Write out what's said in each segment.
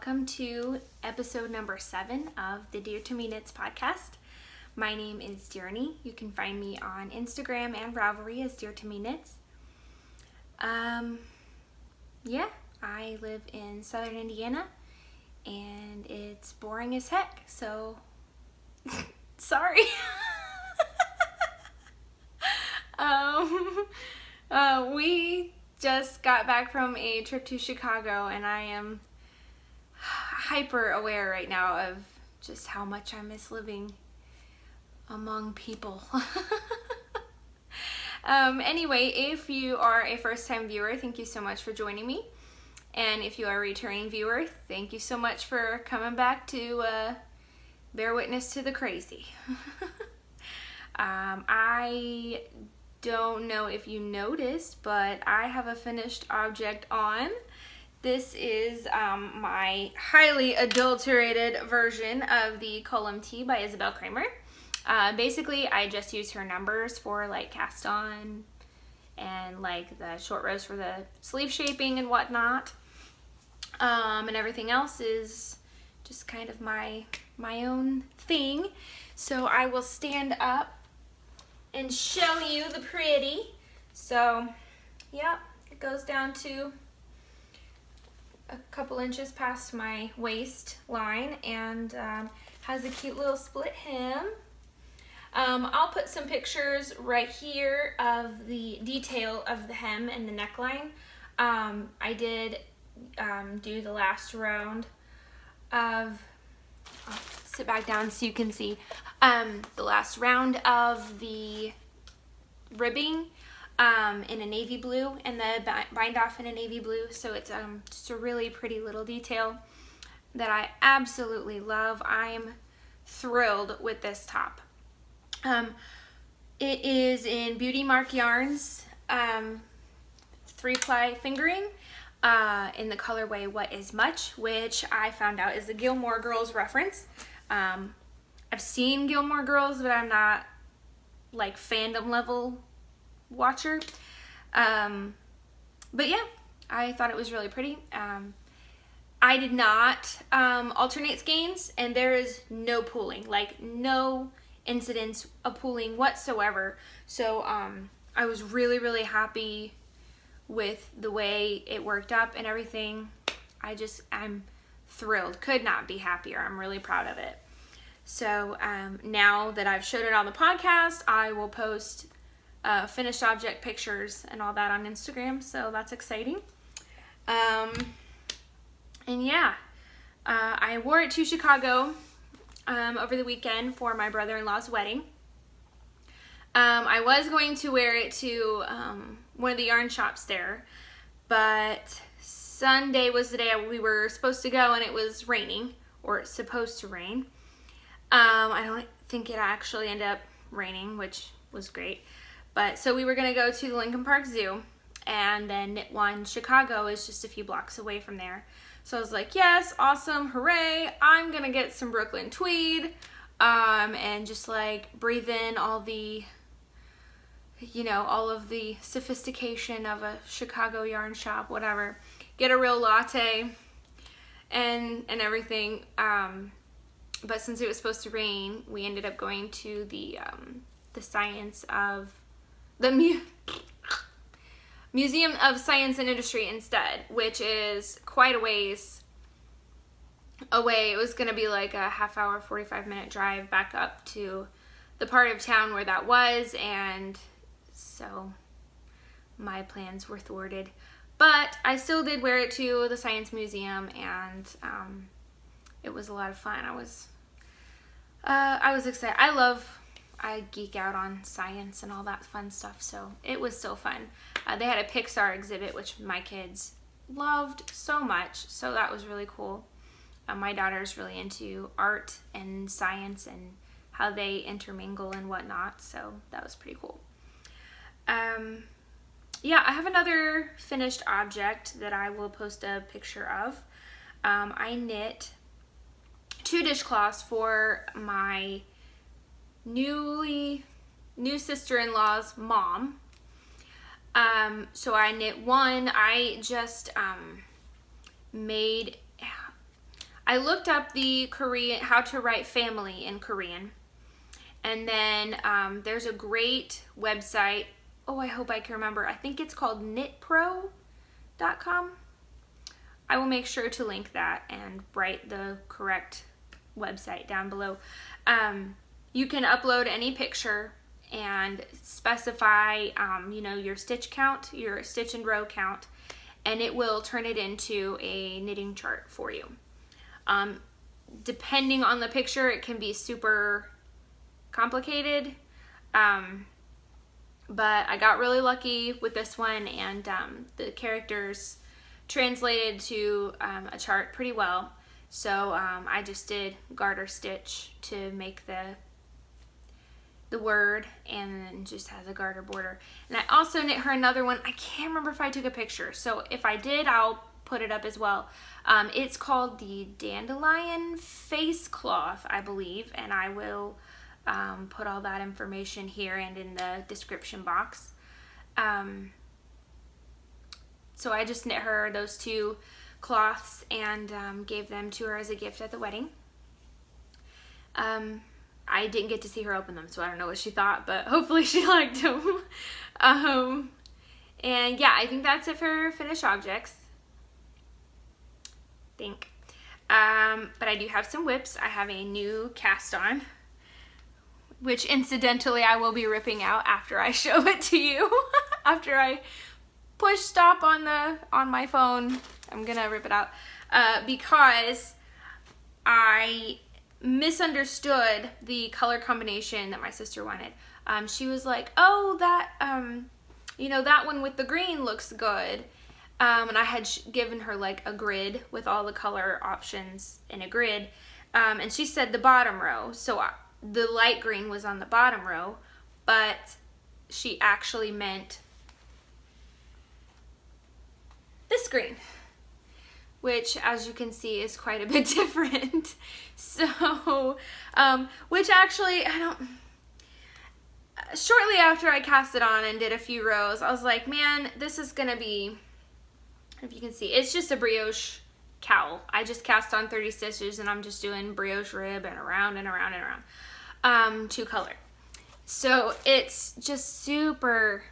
welcome to episode number 7 of the Dear to Me Knits podcast. My name is Dearyg. You can find me on Instagram and Ravelry as Dear to Me Knits. I live in southern Indiana and it's boring as heck, so sorry. We just got back from a trip to Chicago and I am hyper aware right now of just how much I miss living among people. Anyway, if you are a first-time viewer, thank you so much for joining me. And if you are a returning viewer, thank you so much for coming back to bear witness to the crazy. I don't know if you noticed, but I have a finished object on. This is my highly adulterated version of the Column Tee by Isabel Kramer. Basically, I just use her numbers for like cast on and like the short rows for the sleeve shaping and whatnot. And everything else is just kind of my own thing. So I will stand up and show you the pretty. So, yeah, it goes down to a couple inches past my waist line and has a cute little split hem. I'll put some pictures right here of the detail of the hem and the neckline. I did do the last round of, I'll sit back down so you can see, the last round of the ribbing in a navy blue and the bind off in a navy blue. So it's just a really pretty little detail that I absolutely love. I'm thrilled with this top. It is in Beauty Mark Yarns 3-ply fingering in the colorway What Is Much, which I found out is a Gilmore Girls reference. I've seen Gilmore Girls, but I'm not like fandom level watcher. But yeah, I thought it was really pretty. I did not alternate skeins, and there is no pooling, like no incidents of pooling whatsoever. So I was really happy with the way it worked up and everything. I'm thrilled, could not be happier. I'm really proud of it. So now that I've showed it on the podcast, I will post finished object pictures and all that on Instagram, so that's exciting. And yeah, I wore it to Chicago over the weekend for my brother-in-law's wedding. I was going to wear it to one of the yarn shops there, but Sunday was the day we were supposed to go and it was raining, or it's supposed to rain. I don't think it actually ended up raining, which was great. But so we were going to go to the Lincoln Park Zoo, and then Knit One Chicago is just a few blocks away from there. So I was like, yes, awesome, hooray, I'm going to get some Brooklyn tweed and just like breathe in all the, all of the sophistication of a Chicago yarn shop, whatever. Get a real latte and everything. But since it was supposed to rain, we ended up going to the Science of the Museum of Science and Industry instead, which is quite a ways away. It was going to be like a half-hour, 45-minute drive back up to the part of town where that was, and so my plans were thwarted. But I still did wear it to the Science Museum, and it was a lot of fun. I was excited. I geek out on science and all that fun stuff, so it was still fun. They had a Pixar exhibit, which my kids loved so much, so that was really cool. My daughter's really into art and science and how they intermingle and whatnot, so that was pretty cool. Yeah, I have another finished object that I will post a picture of. I knit 2 dishcloths for my new sister-in-law's mom. So I knit one. I just made I looked up the Korean, how to write family in Korean. And then there's a great website. Oh, I hope I can remember. I think it's called knitpro.com. I will make sure to link that and write the correct website down below. You can upload any picture and specify, your stitch count, your stitch and row count, and it will turn it into a knitting chart for you. Depending on the picture, it can be super complicated, but I got really lucky with this one, and the characters translated to a chart pretty well. So I just did garter stitch to make the word, and then just has a garter border. And I also knit her another one. I can't remember if I took a picture, so if I did, I'll put it up as well. It's called the Dandelion Face Cloth, I believe, and I will put all that information here and in the description box. So I just knit her those two cloths and gave them to her as a gift at the wedding. I didn't get to see her open them, so I don't know what she thought, but hopefully she liked them. And yeah, I think that's it for finished objects. But I do have some whips. I have a new cast on, which incidentally I will be ripping out after I show it to you. After I push stop on my phone, I'm gonna rip it out because I misunderstood the color combination that my sister wanted. She was like, oh, that that one with the green looks good. And I had given her like a grid with all the color options in a grid. And she said the bottom row. So the light green was on the bottom row, but she actually meant this green, which as you can see is quite a bit different. So, which actually, shortly after I cast it on and did a few rows, I was like, man, this is gonna be, if you can see, it's just a brioche cowl. I just cast on 30 stitches and I'm just doing brioche rib and around and around and around, two color. So it's just super,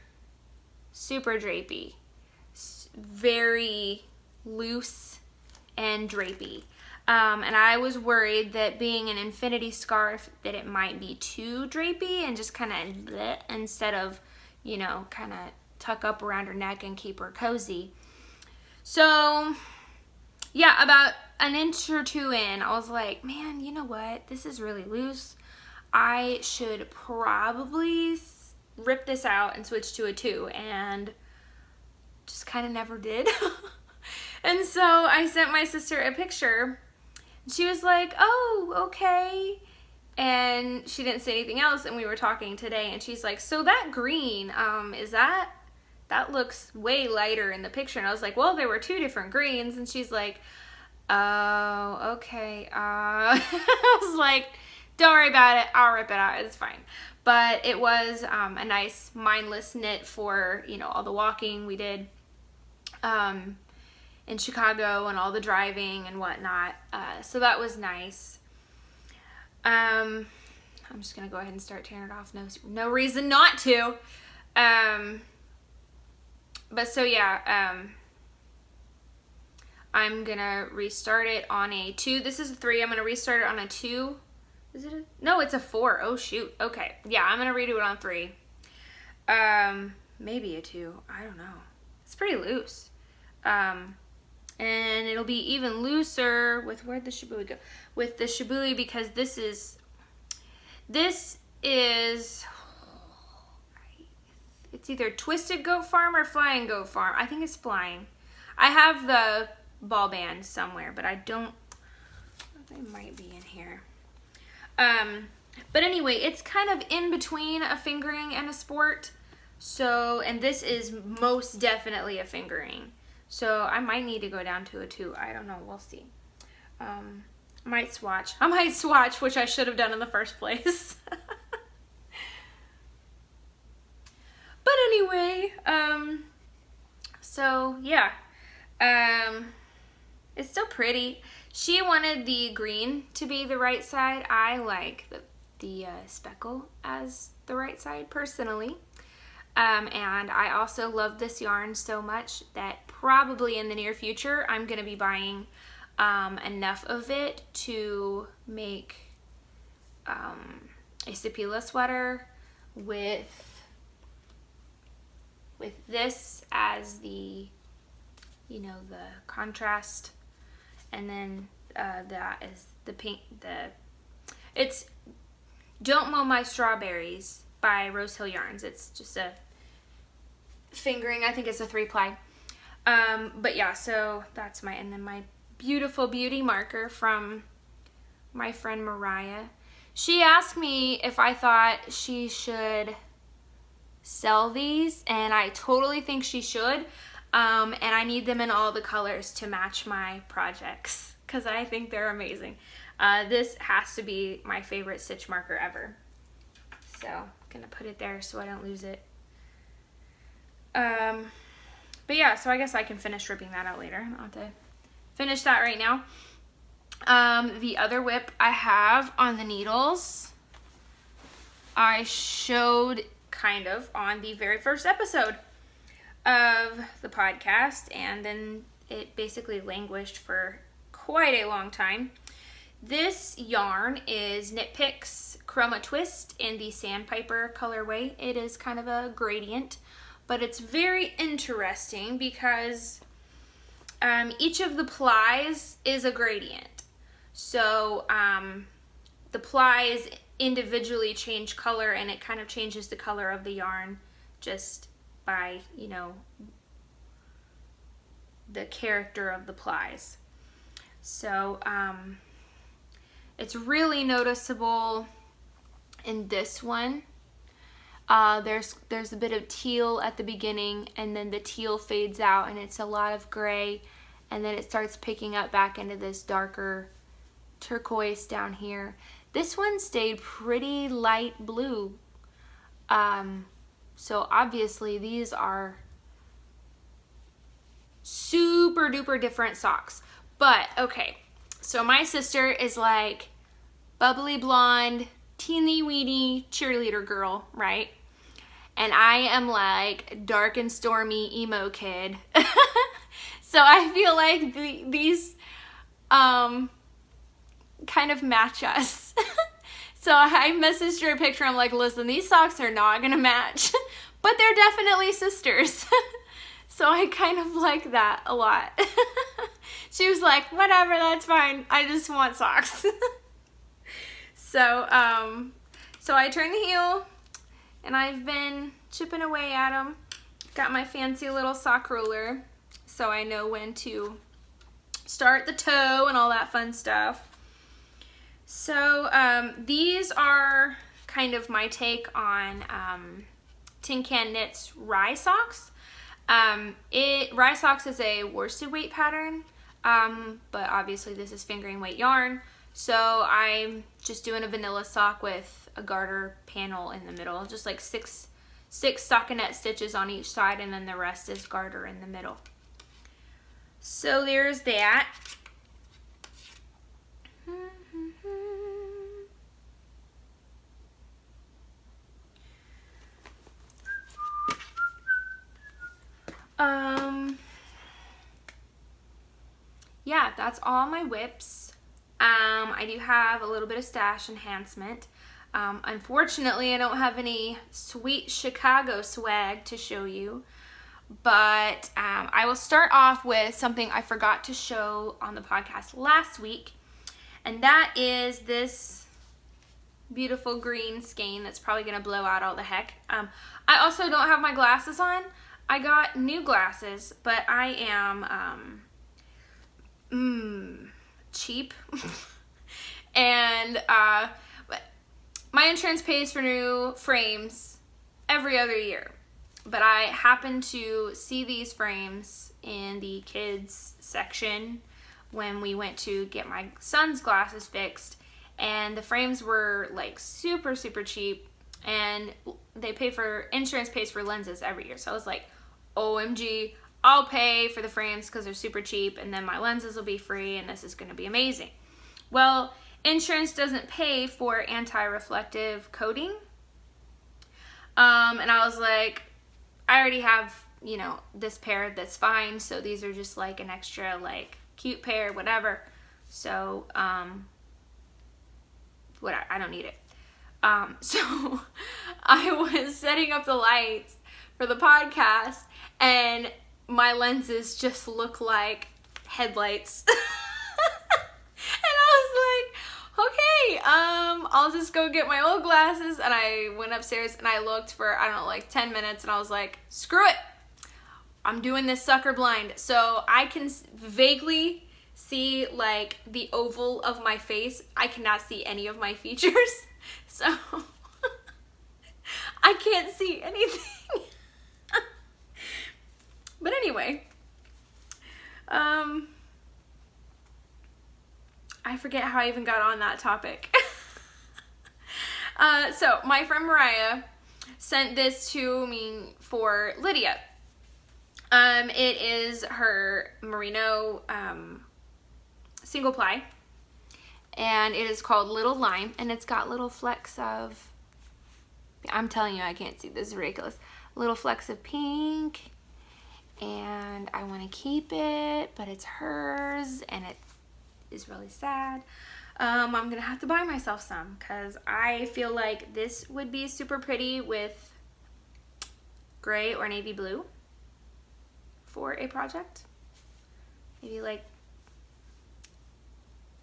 super drapey, very loose and drapey. And I was worried that being an infinity scarf that it might be too drapey and just kind of instead of, kind of tuck up around her neck and keep her cozy. So yeah, about an inch or two in, I was like, man, you know what? This is really loose. I should probably rip this out and switch to a 2, and just kind of never did. And so I sent my sister a picture. She was like, oh, okay. And she didn't say anything else, and we were talking today, and she's like, so that green, that looks way lighter in the picture. And I was like, well, there were 2 different greens. And she's like, oh, okay. I was like, don't worry about it. I'll rip it out. It's fine. But it was a nice mindless knit for, all the walking we did in Chicago and all the driving and whatnot. So that was nice. I'm just going to go ahead and start tearing it off. No reason not to. But so yeah, I'm gonna restart it on a 2. This is a 3. I'm gonna restart it on a 2. Is it no, it's a 4. Oh shoot. Okay. Yeah, I'm gonna redo it on 3. Maybe a 2. I don't know. It's pretty loose. And it'll be even looser with, where'd the shibui go? With the shibui, because this is it's either Twisted Goat Farm or Flying Goat Farm. I think it's Flying. I have the ball band somewhere, but I don't, they might be in here. But anyway, it's kind of in between a fingering and a sport. So, and this is most definitely a fingering. So I might need to go down to a 2. I don't know. We'll see. I might swatch, which I should have done in the first place. But anyway, so yeah, it's still pretty. She wanted the green to be the right side. I like the speckle as the right side personally. And I also love this yarn so much that probably in the near future I'm going to be buying enough of it to make a Sapila sweater with this as the, you know, the contrast, and then that is the pink. It's Don't Mow My Strawberries by Rose Hill Yarns. It's just a fingering. I think it's a 3-ply. But yeah, so that's and then my beautiful beauty marker from my friend Mariah. She asked me if I thought she should sell these, and I totally think she should. And I need them in all the colors to match my projects because I think they're amazing. This has to be my favorite stitch marker ever. So I'm gonna put it there so I don't lose it. But yeah, so I guess I can finish ripping that out later. I don't have to finish that right now. The other whip I have on the needles, I showed kind of on the very first episode of the podcast, and then it basically languished for quite a long time. This yarn is Knit Picks Chroma Twist in the Sandpiper colorway. It is kind of a gradient, but it's very interesting because each of the plies is a gradient. So the plies individually change color, and it kind of changes the color of the yarn just by, you know, the character of the plies. So it's really noticeable in this one. There's a bit of teal at the beginning, and then the teal fades out and it's a lot of gray, and then it starts picking up back into this darker turquoise down here. This one stayed pretty light blue. So obviously these are super duper different socks. But okay, so my sister is like bubbly blonde, teeny weeny cheerleader girl, right? And I am like dark and stormy emo kid. So I feel like these kind of match us. So I messaged her a picture. I'm like, listen, these socks are not gonna match, but they're definitely sisters. So I kind of like that a lot. She was like, whatever, that's fine. I just want socks. So I turned the heel, and I've been chipping away at them. Got my fancy little sock ruler, so I know when to start the toe and all that fun stuff. So these are kind of my take on Tin Can Knits Rye Socks. Rye Socks is a worsted weight pattern, but obviously this is fingering weight yarn. So I'm just doing a vanilla sock with a garter panel in the middle, just like six stockinette stitches on each side, and then the rest is garter in the middle. So there's that. Yeah, that's all my whips. I do have a little bit of stash enhancement. Unfortunately, I don't have any sweet Chicago swag to show you, but I will start off with something I forgot to show on the podcast last week, and that is this beautiful green skein that's probably going to blow out all the heck. I also don't have my glasses on. I got new glasses, but I am cheap. And my insurance pays for new frames every other year, but I happened to see these frames in the kids section when we went to get my son's glasses fixed, and the frames were like super cheap, and insurance pays for lenses every year. So I was like, OMG, I'll pay for the frames because they're super cheap, and then my lenses will be free, and this is going to be amazing. Well, insurance doesn't pay for anti-reflective coating. And I was like, I already have, you know, this pair that's fine, so these are just like an extra, like, cute pair, whatever. So, whatever, I don't need it. So I was setting up the lights for the podcast, and my lenses just look like headlights. And I was like, okay, I'll just go get my old glasses. And I went upstairs and I looked for, I don't know, like 10 minutes, and I was like, screw it. I'm doing this sucker blind. So I can vaguely see like the oval of my face. I cannot see any of my features. So I can't see anything. But anyway, I forget how I even got on that topic. So my friend Mariah sent this to me for Lydia. It is her merino single ply, and it is called Little Lime, and it's got little flecks of, I'm telling you, I can't see, this is ridiculous, little flecks of pink, and I want to keep it, but it's hers, and it is really sad. I'm gonna have to buy myself some, because I feel like this would be super pretty with gray or navy blue for a project. Maybe like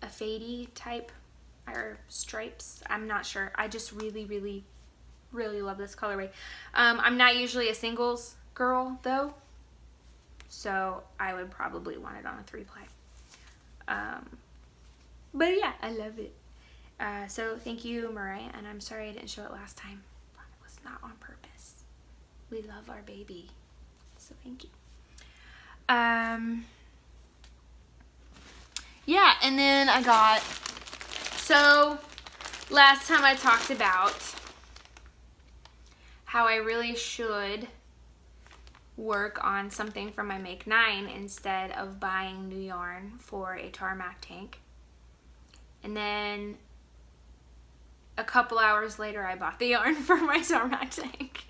a fadey type or stripes. I'm not sure. I just really, really, really love this colorway. I'm not usually a singles girl though, so I would probably want it on a 3-ply. But yeah, I love it. So thank you, Mariah, and I'm sorry I didn't show it last time. It was not on purpose. We love our baby, so thank you. Yeah, and then I got, so last time I talked about how I really should work on something for my Make 9 instead of buying new yarn for a tarmac tank. And then a couple hours later, I bought the yarn for my tarmac tank.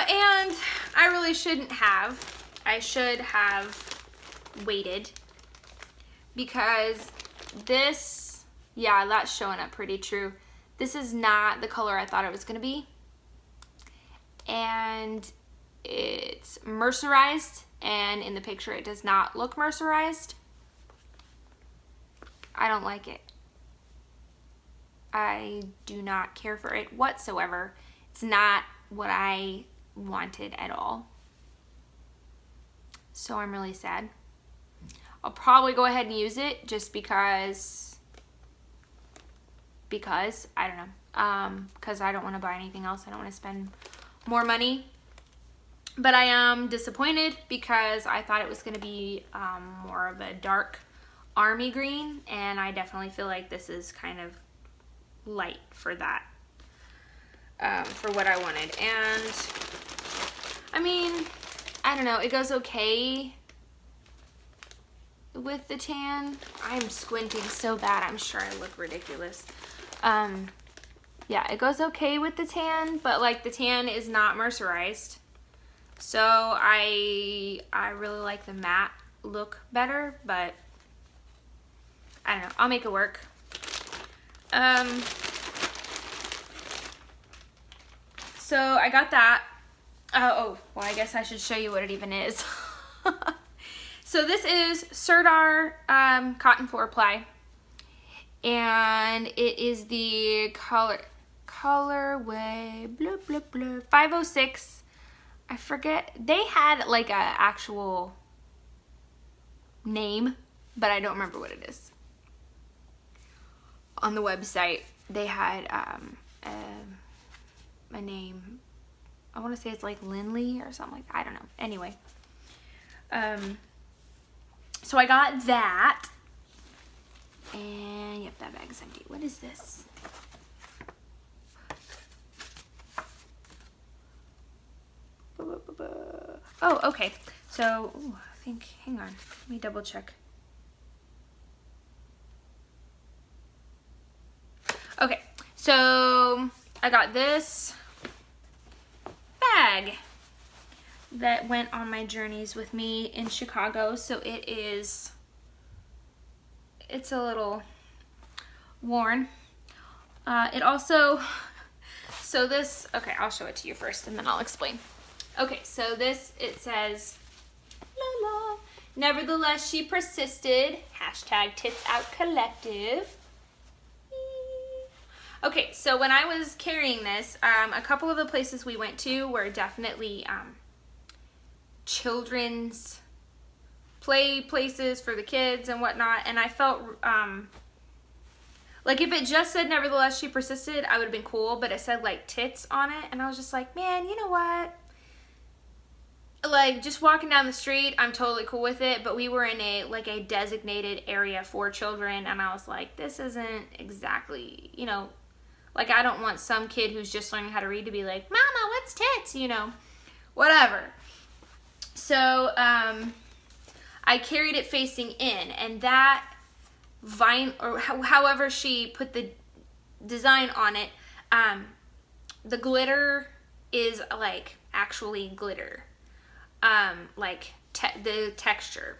And I really shouldn't have. I should have waited, because this, yeah, that's showing up pretty true. This is not the color I thought it was going to be. And it's mercerized, and in the picture it does not look mercerized. I don't like it. I do not care for it whatsoever. It's not what I wanted at all. So I'm really sad. I'll probably go ahead and use it just because I don't know. Because I don't want to buy anything else. I don't want to spend more money. But I am disappointed because I thought it was going to be more of a dark army green, and I definitely feel like this is kind of light for that, for what I wanted. And I mean, I don't know, it goes okay with the tan. I'm squinting so bad, I'm sure I look ridiculous. Yeah, it goes okay with the tan, but like the tan is not mercerized. So I really like the matte look better, but I don't know, I'll make it work. So I got that. Oh, well, I guess I should show you what it even is. So this is Sirdar cotton 4-ply, and it is the colorway blah blah blah 506. I forget, they had like a actual name, but I don't remember what it is. On the website they had a name. I want to say it's like Lindley or something like that. I don't know. Anyway, so I got that, and yep, that bag is empty. What is this? Oh, okay. So, ooh, I think, hang on. Let me double check. Okay, so I got this bag that went on my journeys with me in Chicago. So it's a little worn. It also, so this, okay, I'll show it to you first and then I'll explain. Okay, so this, it says, la la, nevertheless she persisted, hashtag tits out collective. Okay, so when I was carrying this, a couple of the places we went to were definitely children's play places for the kids and whatnot, and I felt like if it just said nevertheless she persisted, I would have been cool, but it said like tits on it, and I was just like, man, you know what? Like, just walking down the street, I'm totally cool with it, but we were in a designated area for children, and I was like, this isn't exactly, you know, like, I don't want some kid who's just learning how to read to be like, Mama, what's tits? You know, whatever. So, I carried it facing in, and that vine, or however she put the design on it, the glitter is like actually glitter, like the texture.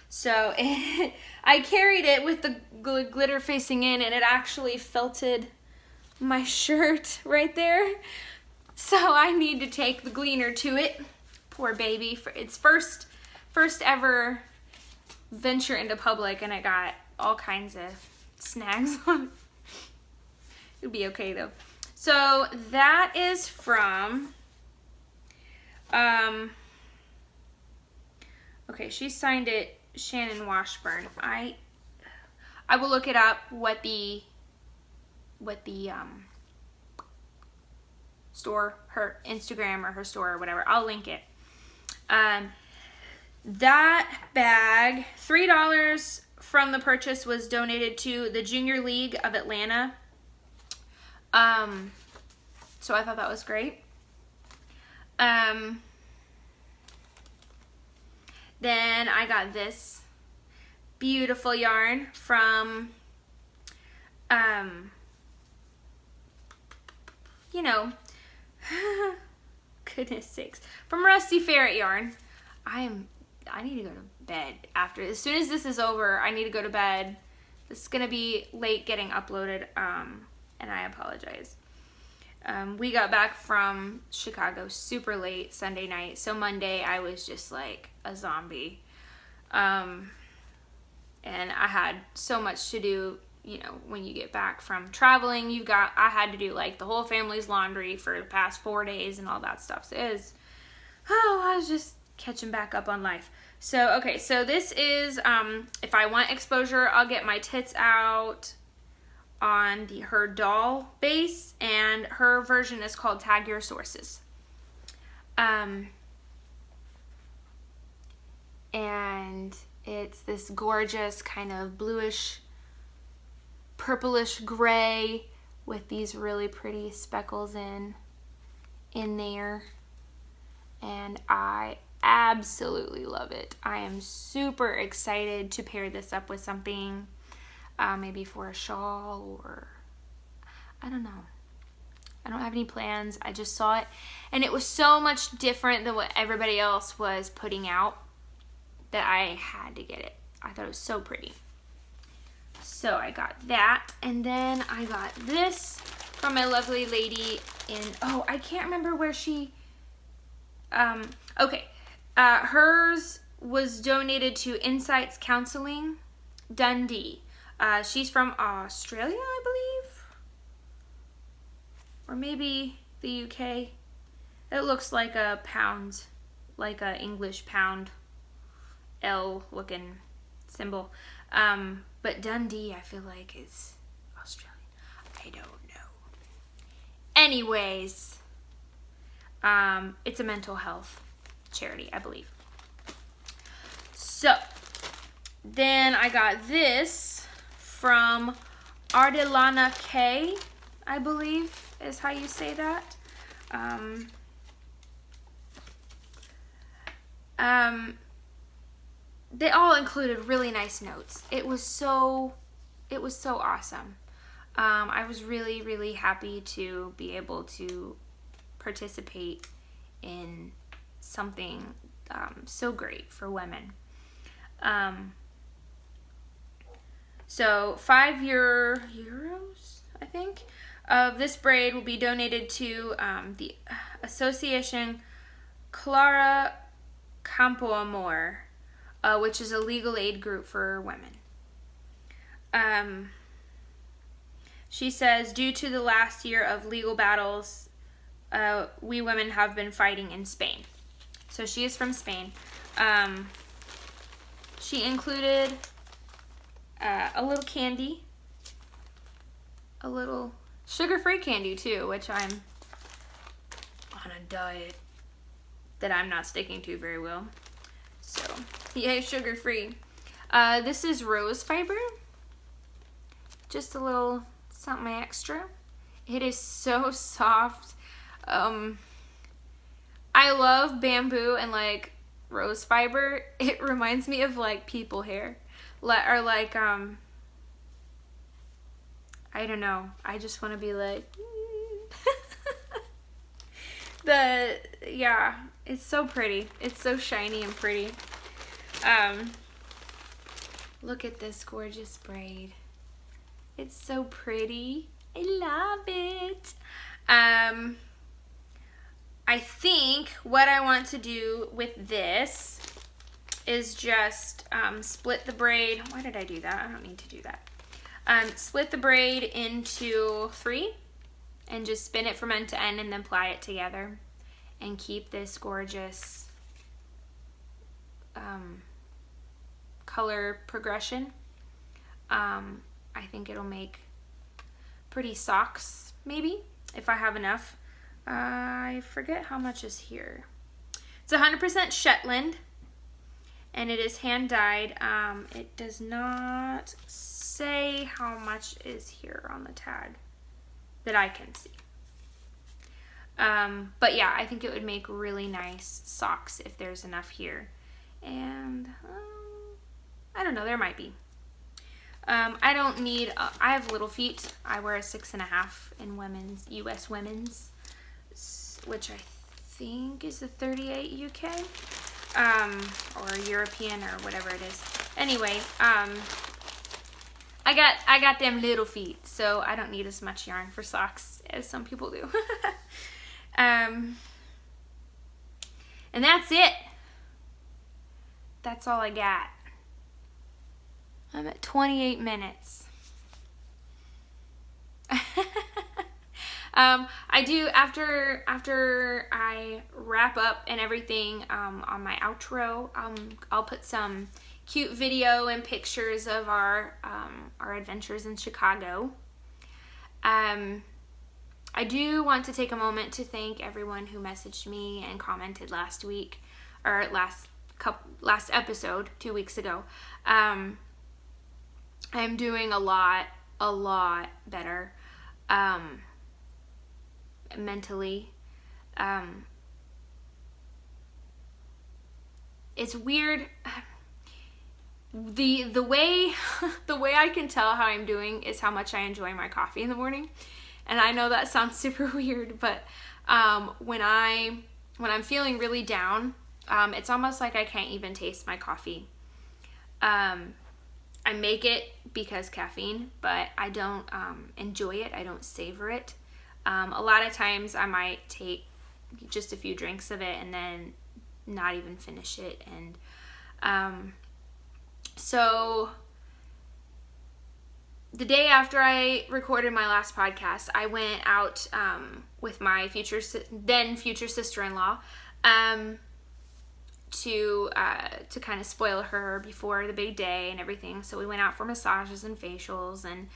So I carried it with the glitter facing in, and it actually felted my shirt right there. So I need to take the gleaner to it. Poor baby, for its first ever venture into public, and I got all kinds of snags on it. It'll be okay though. So that is from, okay, she signed it Shannon Washburn. I will look it up what the store, her Instagram or her store or whatever. I'll link it. That bag, $3 from the purchase was donated to the Junior League of Atlanta. So I thought that was great. Then I got this beautiful yarn from, you know, goodness sakes, from Rusty Ferret Yarn. I need to go to bed after. As soon as this is over, I need to go to bed. This is going to be late getting uploaded, and I apologize. We got back from Chicago super late Sunday night, so Monday I was just like a zombie. And I had so much to do, you know, when you get back from traveling. I had to do like the whole family's laundry for the past 4 days and all that stuff. So I was just catching back up on life. So, okay, so this is, if I want exposure, I'll get my tits out on her doll base, and her version is called Tag Your Sources. And it's this gorgeous kind of bluish, purplish gray with these really pretty speckles in there. And I absolutely love it. I am super excited to pair this up with something, maybe for a shawl, or I don't know. I don't have any plans. I just saw it, and it was so much different than what everybody else was putting out that I had to get it. I thought it was so pretty. So I got that, and then I got this from my lovely lady in, oh, I can't remember where she, okay. Hers was donated to Insights Counseling, Dundee. She's from Australia, I believe. Or maybe the UK. It looks like a pound, like a English pound L looking symbol. But Dundee, I feel like, is Australian. I don't know. Anyways, it's a mental health charity, I believe. So, then I got this from Ardelana K, I believe is how you say that. they all included really nice notes. It was so awesome. I was really, really happy to be able to participate in something so great for women. So €5, I think, of this braid will be donated to the Association Clara Campo Amor, which is a legal aid group for women. She says, due to the last year of legal battles, we women have been fighting in Spain. So she is from Spain. She included a little candy, a little sugar-free candy too, which I'm on a diet that I'm not sticking to very well. So, yay, sugar-free. This is rose fiber. Just a little something extra. It is so soft. I love bamboo and like rose fiber. It reminds me of like people hair. Or like, I don't know. I just want to be like, yeah, it's so pretty. It's so shiny and pretty. Look at this gorgeous braid. It's so pretty. I love it. I think what I want to do with this is just split the braid. Why did I do that? I don't need to do that. Split the braid into 3 and just spin it from end to end and then ply it together and keep this gorgeous color progression. I think it'll make pretty socks, maybe, if I have enough. I forget how much is here. It's 100% Shetland, and it is hand dyed. It does not say how much is here on the tag that I can see. But yeah, I think it would make really nice socks if there's enough here. And I don't know, there might be. I don't need, I have little feet. I wear a 6.5 in women's, US women's, which I think is a 38 UK, or European or whatever it is. Anyway, I got them little feet, so I don't need as much yarn for socks as some people do. And that's it. That's all I got. I'm at 28 minutes. I do, after I wrap up and everything, on my outro, I'll put some cute video and pictures of our adventures in Chicago. I do want to take a moment to thank everyone who messaged me and commented last week, or last episode 2 weeks ago. I'm doing a lot better mentally. It's weird. The way I can tell how I'm doing is how much I enjoy my coffee in the morning. And I know that sounds super weird, but when I'm feeling really down, it's almost like I can't even taste my coffee. I make it because caffeine, but I don't enjoy it. I don't savor it. A lot of times I might take just a few drinks of it and then not even finish it. And so the day after I recorded my last podcast, I went out with my future sister-in-law to kind of spoil her before the big day and everything. So we went out for massages and facials and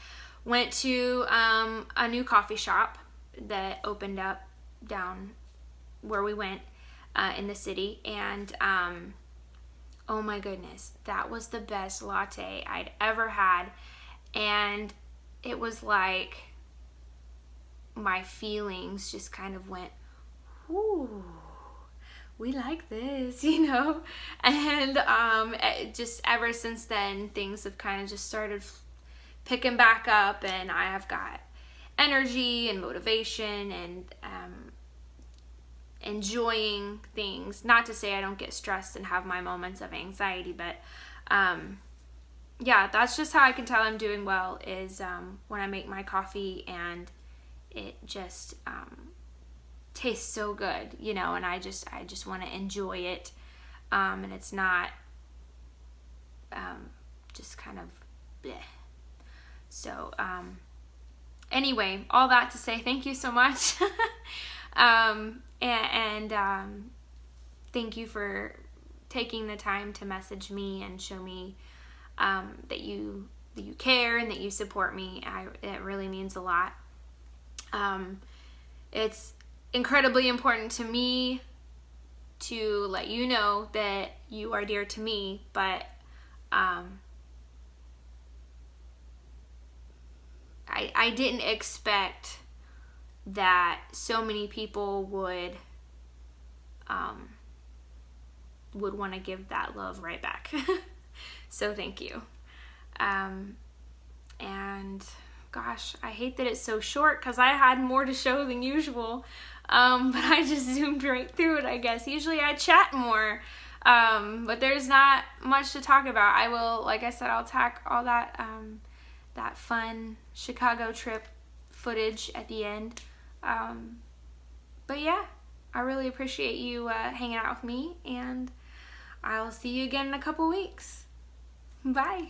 went to a new coffee shop that opened up down where we went in the city. And oh my goodness, that was the best latte I'd ever had. And it was like my feelings just kind of went, whoo, we like this, and just ever since then, things have kind of just started picking back up, and I have got energy and motivation and enjoying things. Not to say I don't get stressed and have my moments of anxiety, but yeah, that's just how I can tell I'm doing well, is when I make my coffee and it just tastes so good, and I just want to enjoy it, and it's not just kind of bleh. So anyway, all that to say, thank you so much. And thank you for taking the time to message me and show me that you care and that you support me. It really means a lot. It's incredibly important to me to let you know that you are dear to me, but I didn't expect that so many people would want to give that love right back. So thank you. And gosh, I hate that it's so short because I had more to show than usual, but I just zoomed right through it, I guess. Usually I chat more, but there's not much to talk about. I will, like I said, I'll tack all that that fun Chicago trip footage at the end. But yeah, I really appreciate you hanging out with me, and I'll see you again in a couple weeks. Bye.